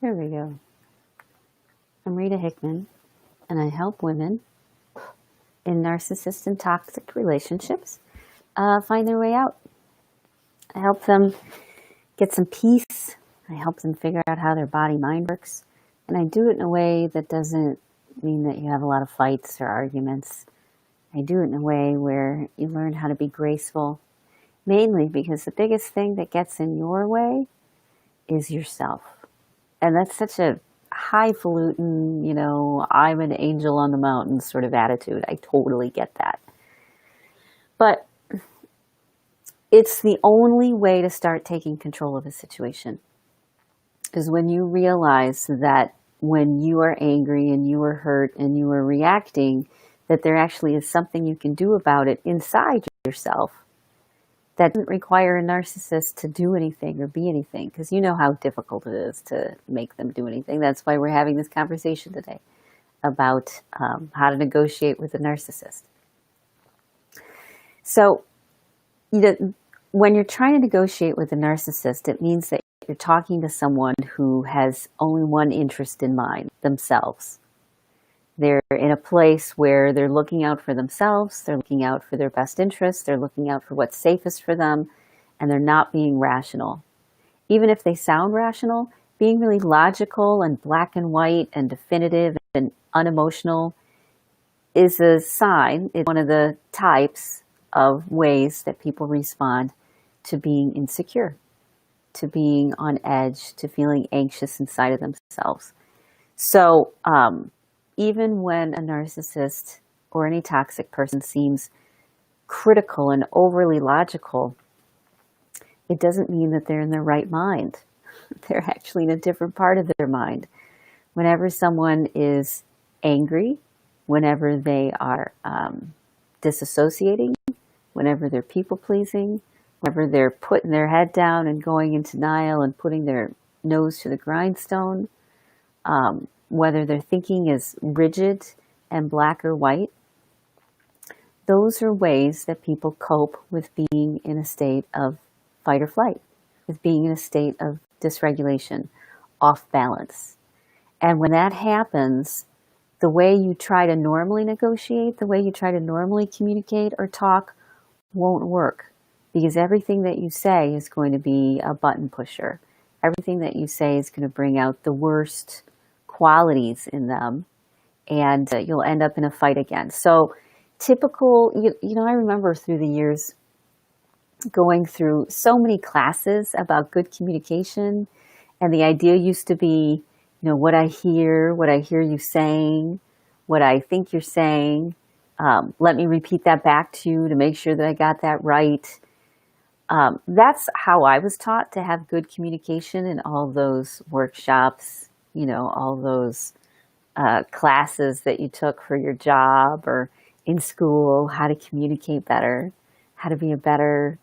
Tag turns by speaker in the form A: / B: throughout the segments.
A: Here we go. I'm Rita Hickman, and I help women in narcissist and toxic relationships find their way out. I help them get some peace. I help them figure out how their body-mind works. And I do it in a way that doesn't mean that you have a lot of fights or arguments. I do it in a way where you learn how to be graceful, mainly because the biggest thing that gets in your way is yourself. And that's such a highfalutin, I'm an angel on the mountain sort of attitude. I totally get that. But it's the only way to start taking control of a situation. Is when you realize that when you are angry and you are hurt and you are reacting, that there actually is something you can do about it inside yourself that doesn't require a narcissist to do anything or be anything, because you know how difficult it is to make them do anything. That's why we're having this conversation today about how to negotiate with a narcissist. So, when you're trying to negotiate with a narcissist, it means that you're talking to someone who has only one interest in mind, themselves. They're in a place where they're looking out for themselves, they're looking out for their best interests, they're looking out for what's safest for them, and they're not being rational. Even if they sound rational, being really logical and black and white and definitive and unemotional is a sign, it's one of the types of ways that people respond to being insecure, to being on edge, to feeling anxious inside of themselves. So even when a narcissist or any toxic person seems critical and overly logical, it doesn't mean that they're in their right mind. They're actually in a different part of their mind. Whenever someone is angry, whenever they are disassociating, whenever they're people-pleasing, whenever they're putting their head down and going into denial and putting their nose to the grindstone, whether their thinking is rigid and black or white, those are ways that people cope with being in a state of fight or flight, with being in a state of dysregulation, off balance. And when that happens, the way you try to normally negotiate, the way you try to normally communicate or talk won't work, because everything that you say is going to be a button pusher. Everything that you say is going to bring out the worst qualities in them, and you'll end up in a fight again. So typical, I remember through the years going through so many classes about good communication, and the idea used to be, what I hear you saying, what I think you're saying, let me repeat that back to you to make sure that I got that right. That's how I was taught to have good communication in all those workshops, all those classes that you took for your job or in school, how to communicate better, how to be a better,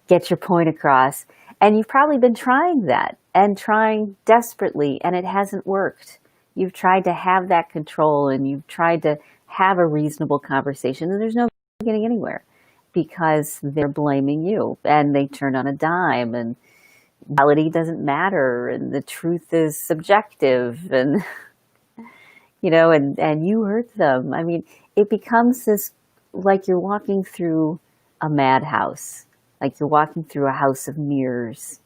A: get your point across. And you've probably been trying that and trying desperately, and it hasn't worked. You've tried to have that control, and you've tried to have a reasonable conversation, and there's no getting anywhere because they're blaming you, and they turn on a dime, and reality doesn't matter, and the truth is subjective, and and you hurt them. I mean, it becomes this, like you're walking through a madhouse, like you're walking through a house of mirrors,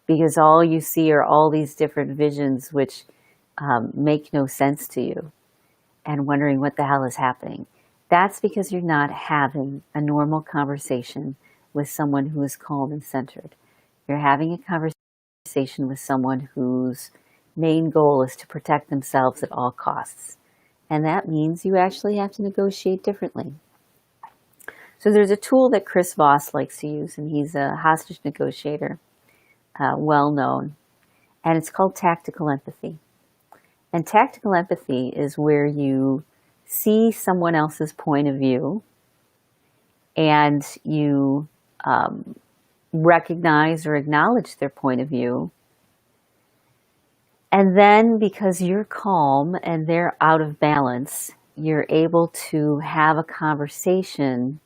A: because all you see are all these different visions which make no sense to you, and wondering what the hell is happening. That's because you're not having a normal conversation with someone who is calm and centered. You're having a conversation with someone whose main goal is to protect themselves at all costs. And that means you actually have to negotiate differently. So there's a tool that Chris Voss likes to use, and he's a hostage negotiator, well known, and it's called tactical empathy. And tactical empathy is where you see someone else's point of view and you recognize or acknowledge their point of view. And then because you're calm and they're out of balance, you're able to have a conversation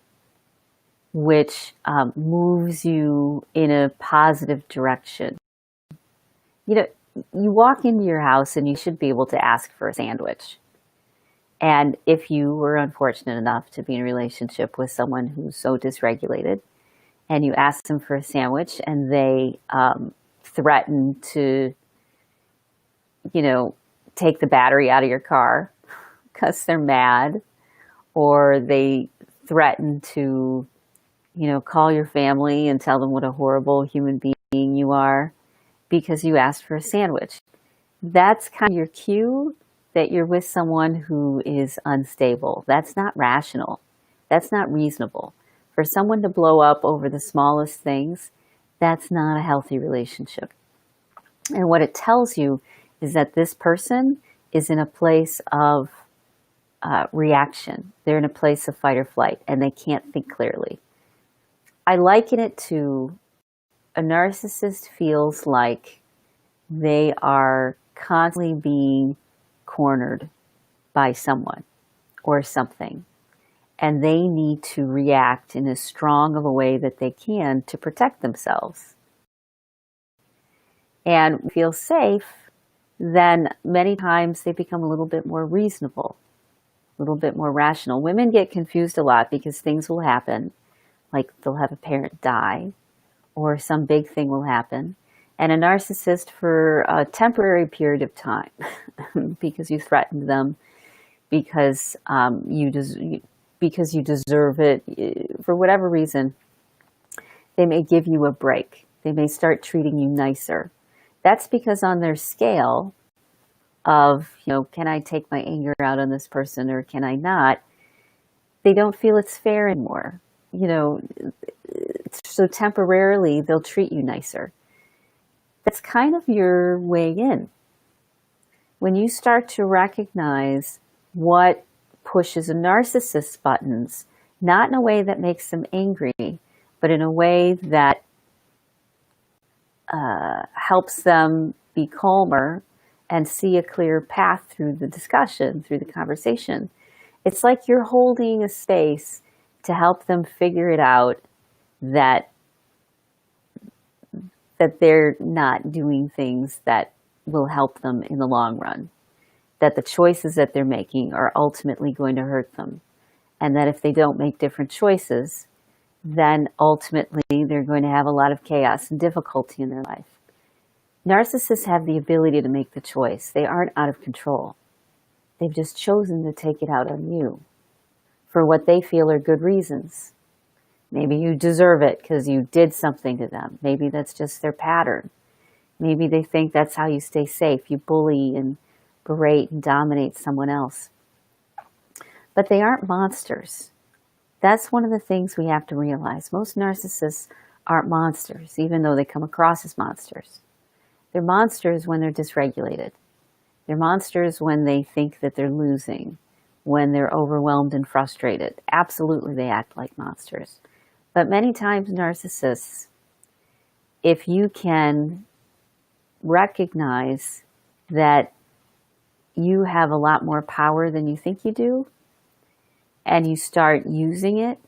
A: which moves you in a positive direction. you walk into your house and you should be able to ask for a sandwich. And if you were unfortunate enough to be in a relationship with someone who's so dysregulated, and you ask them for a sandwich and they threaten to, take the battery out of your car because they're mad, or they threaten to, call your family and tell them what a horrible human being you are because you asked for a sandwich. That's kind of your cue that you're with someone who is unstable. That's not rational. That's not reasonable. For someone to blow up over the smallest things, that's not a healthy relationship. And what it tells you is that this person is in a place of reaction. They're in a place of fight or flight, and they can't think clearly. I liken it to a narcissist feels like they are constantly being cornered by someone or something, and they need to react in as strong of a way that they can to protect themselves. And feel safe, then many times they become a little bit more reasonable, a little bit more rational. Women get confused a lot because things will happen, like they'll have a parent die, or some big thing will happen. And a narcissist, for a temporary period of time, because you threatened them, because you deserve it, for whatever reason, they may give you a break. They may start treating you nicer. That's because on their scale of, can I take my anger out on this person or can I not? They don't feel it's fair anymore. So temporarily they'll treat you nicer. That's kind of your way in. When you start to recognize what pushes a narcissist's buttons, not in a way that makes them angry, but in a way that helps them be calmer and see a clear path through the discussion, through the conversation. It's like you're holding a space to help them figure it out that they're not doing things that will help them in the long run, that the choices that they're making are ultimately going to hurt them, and that if they don't make different choices, then ultimately they're going to have a lot of chaos and difficulty in their life. Narcissists have the ability to make the choice. They aren't out of control. They've just chosen to take it out on you for what they feel are good reasons. Maybe you deserve it because you did something to them. Maybe that's just their pattern. Maybe they think that's how you stay safe. You bully and berate and dominate someone else. But they aren't monsters. That's one of the things we have to realize. Most narcissists aren't monsters, even though they come across as monsters. They're monsters when they're dysregulated. They're monsters when they think that they're losing, when they're overwhelmed and frustrated. Absolutely, they act like monsters. But many times narcissists, if you can recognize that you have a lot more power than you think you do, and you start using it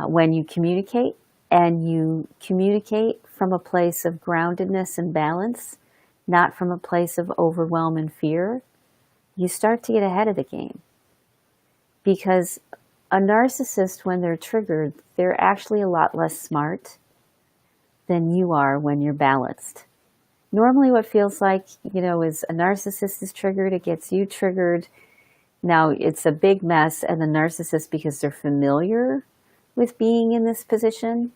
A: when you communicate, and you communicate from a place of groundedness and balance, not from a place of overwhelm and fear, you start to get ahead of the game. Because a narcissist, when they're triggered, they're actually a lot less smart than you are when you're balanced. Normally what feels like, is a narcissist is triggered, it gets you triggered. Now it's a big mess, and the narcissist, because they're familiar with being in this position,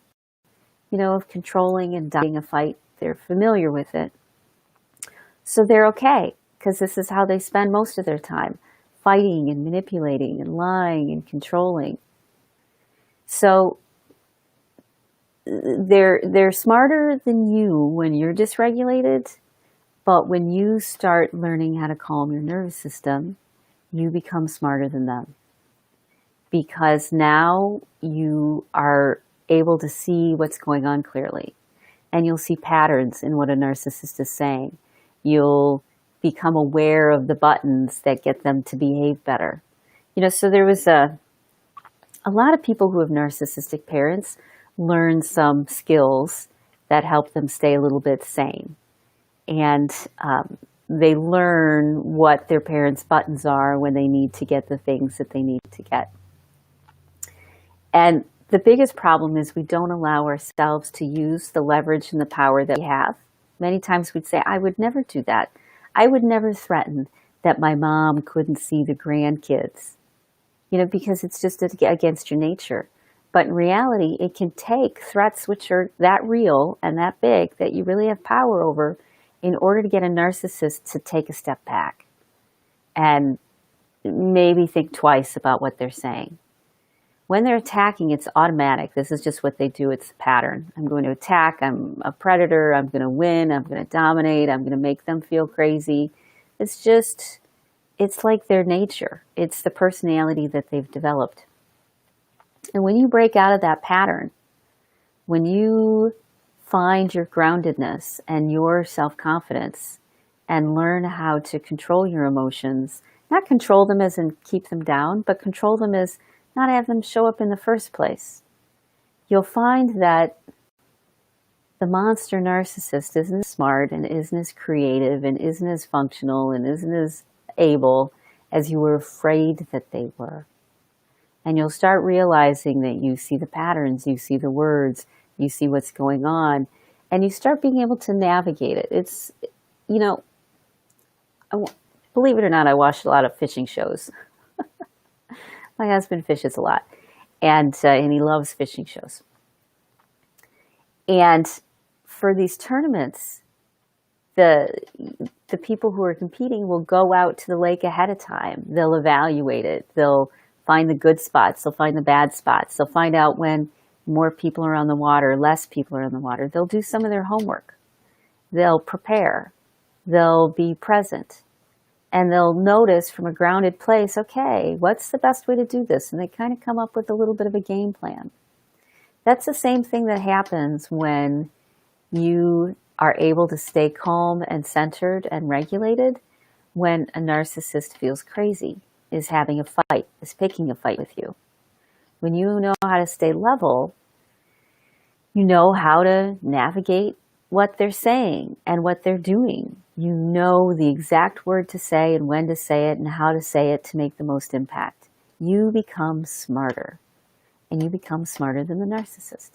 A: of controlling and dominating a fight, they're familiar with it. So they're okay, because this is how they spend most of their time, fighting and manipulating and lying and controlling. So they're smarter than you when you're dysregulated, but when you start learning how to calm your nervous system, you become smarter than them. Because now you are able to see what's going on clearly, and you'll see patterns in what a narcissist is saying. You'll become aware of the buttons that get them to behave better. So there was a lot of people who have narcissistic parents learn some skills that help them stay a little bit sane. And they learn what their parents' buttons are when they need to get the things that they need to get. And the biggest problem is we don't allow ourselves to use the leverage and the power that we have. Many times we'd say, I would never do that. I would never threaten that my mom couldn't see the grandkids, because it's just against your nature. But in reality, it can take threats which are that real and that big that you really have power over in order to get a narcissist to take a step back and maybe think twice about what they're saying. When they're attacking, it's automatic. This is just what they do. It's the pattern. I'm going to attack. I'm a predator. I'm going to win. I'm going to dominate. I'm going to make them feel crazy. It's like their nature. It's the personality that they've developed. And when you break out of that pattern, when you find your groundedness and your self-confidence and learn how to control your emotions, not control them as in keep them down, but control them as not have them show up in the first place, you'll find that the monster narcissist isn't as smart and isn't as creative and isn't as functional and isn't as able as you were afraid that they were. And you'll start realizing that you see the patterns, you see the words, you see what's going on, and you start being able to navigate it. It's, believe it or not, I watch a lot of fishing shows. My husband fishes a lot, and he loves fishing shows. And for these tournaments, the people who are competing will go out to the lake ahead of time. They'll evaluate it. They'll find the good spots. They'll find the bad spots. They'll find out when more people are on the water, less people are on the water. They'll do some of their homework. They'll prepare. They'll be present. And they'll notice from a grounded place, okay, what's the best way to do this? And they kind of come up with a little bit of a game plan. That's the same thing that happens when you are able to stay calm and centered and regulated when a narcissist feels crazy, is having a fight, is picking a fight with you. When you know how to stay level, you know how to navigate what they're saying and what they're doing. You know the exact word to say and when to say it and how to say it to make the most impact. You become smarter, and you become smarter than the narcissist.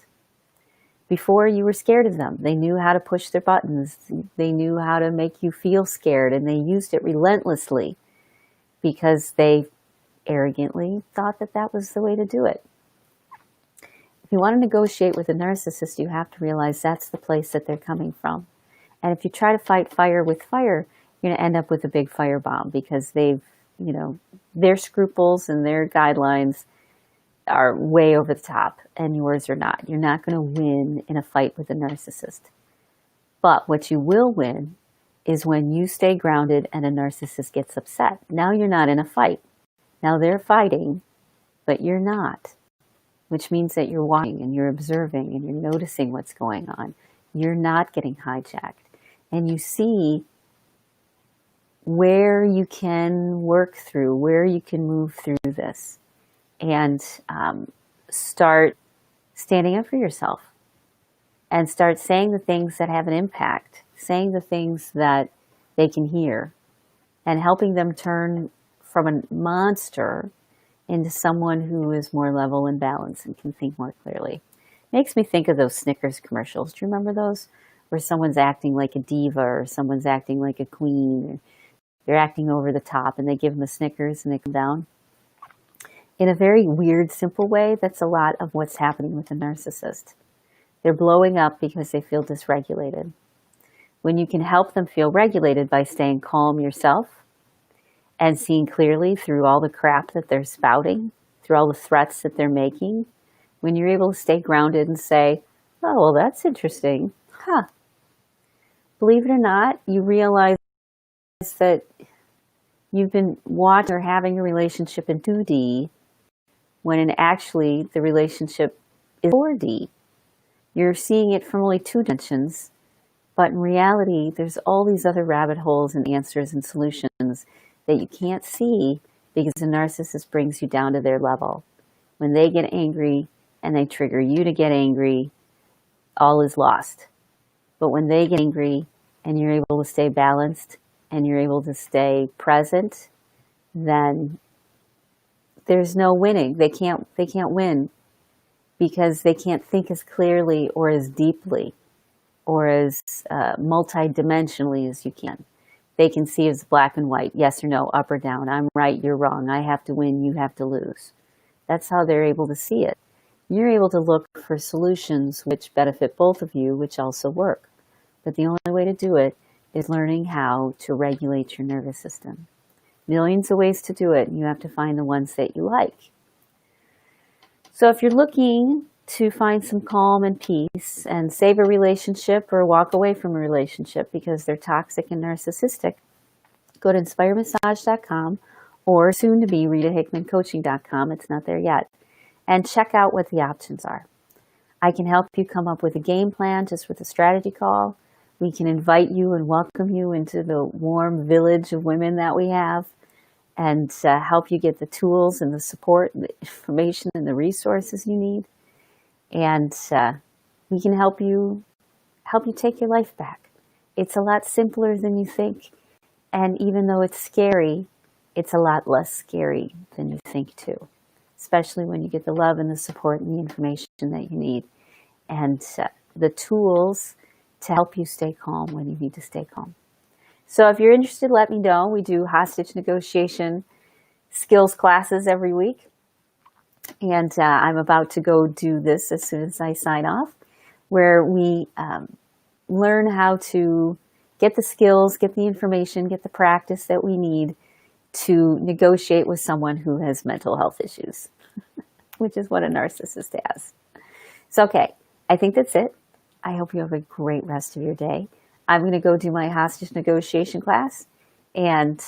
A: Before, you were scared of them. They knew how to push their buttons. They knew how to make you feel scared, and they used it relentlessly because they arrogantly thought that that was the way to do it. If you want to negotiate with a narcissist, you have to realize that's the place that they're coming from. And if you try to fight fire with fire, you're going to end up with a big firebomb because they've, their scruples and their guidelines are way over the top and yours are not. You're not going to win in a fight with a narcissist. But what you will win is when you stay grounded and a narcissist gets upset. Now you're not in a fight. Now they're fighting, but you're not, which means that you're watching and you're observing and you're noticing what's going on. You're not getting hijacked. And you see where you can work through, where you can move through this, and start standing up for yourself and start saying the things that have an impact, saying the things that they can hear, and helping them turn from a monster into someone who is more level and balanced and can think more clearly. Makes me think of those Snickers commercials. Do you remember those? Where someone's acting like a diva or someone's acting like a queen. Or they're acting over the top and they give them a Snickers and they come down. In a very weird, simple way, that's a lot of what's happening with a narcissist. They're blowing up because they feel dysregulated. When you can help them feel regulated by staying calm yourself and seeing clearly through all the crap that they're spouting, through all the threats that they're making, when you're able to stay grounded and say, oh, well, that's interesting. Huh. Believe it or not, you realize that you've been watching or having a relationship in 2D when actually the relationship is 4D. You're seeing it from only 2 dimensions, but in reality, there's all these other rabbit holes and answers and solutions that you can't see because the narcissist brings you down to their level. When they get angry and they trigger you to get angry, all is lost. But when they get angry and you're able to stay balanced and you're able to stay present, then there's no winning. They can't win because they can't think as clearly or as deeply or as multidimensionally as you can. They can see as black and white, yes or no, up or down. I'm right, you're wrong. I have to win, you have to lose. That's how they're able to see it. You're able to look for solutions which benefit both of you, which also work. But the only way to do it is learning how to regulate your nervous system. Millions of ways to do it, and you have to find the ones that you like. So if you're looking to find some calm and peace and save a relationship or walk away from a relationship because they're toxic and narcissistic, go to inspiremassage.com or soon to be ritahickmancoaching.com. It's not there yet. And check out what the options are. I can help you come up with a game plan just with a strategy call. We can invite you and welcome you into the warm village of women that we have and help you get the tools and the support and the information and the resources you need. And we can help you take your life back. It's a lot simpler than you think. And even though it's scary, it's a lot less scary than you think too, especially when you get the love and the support and the information that you need and the tools to help you stay calm when you need to stay calm. So if you're interested, let me know. We do hostage negotiation skills classes every week. And I'm about to go do this as soon as I sign off, where we learn how to get the skills, get the information, get the practice that we need to negotiate with someone who has mental health issues, which is what a narcissist has. So, okay, I think that's it. I hope you have a great rest of your day. I'm going to go do my hostage negotiation class and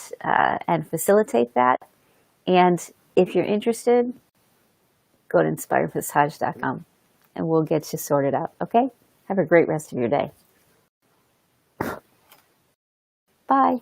A: facilitate that. And if you're interested, go to inspiremassage.com and we'll get you sorted out. Okay? Have a great rest of your day. Bye.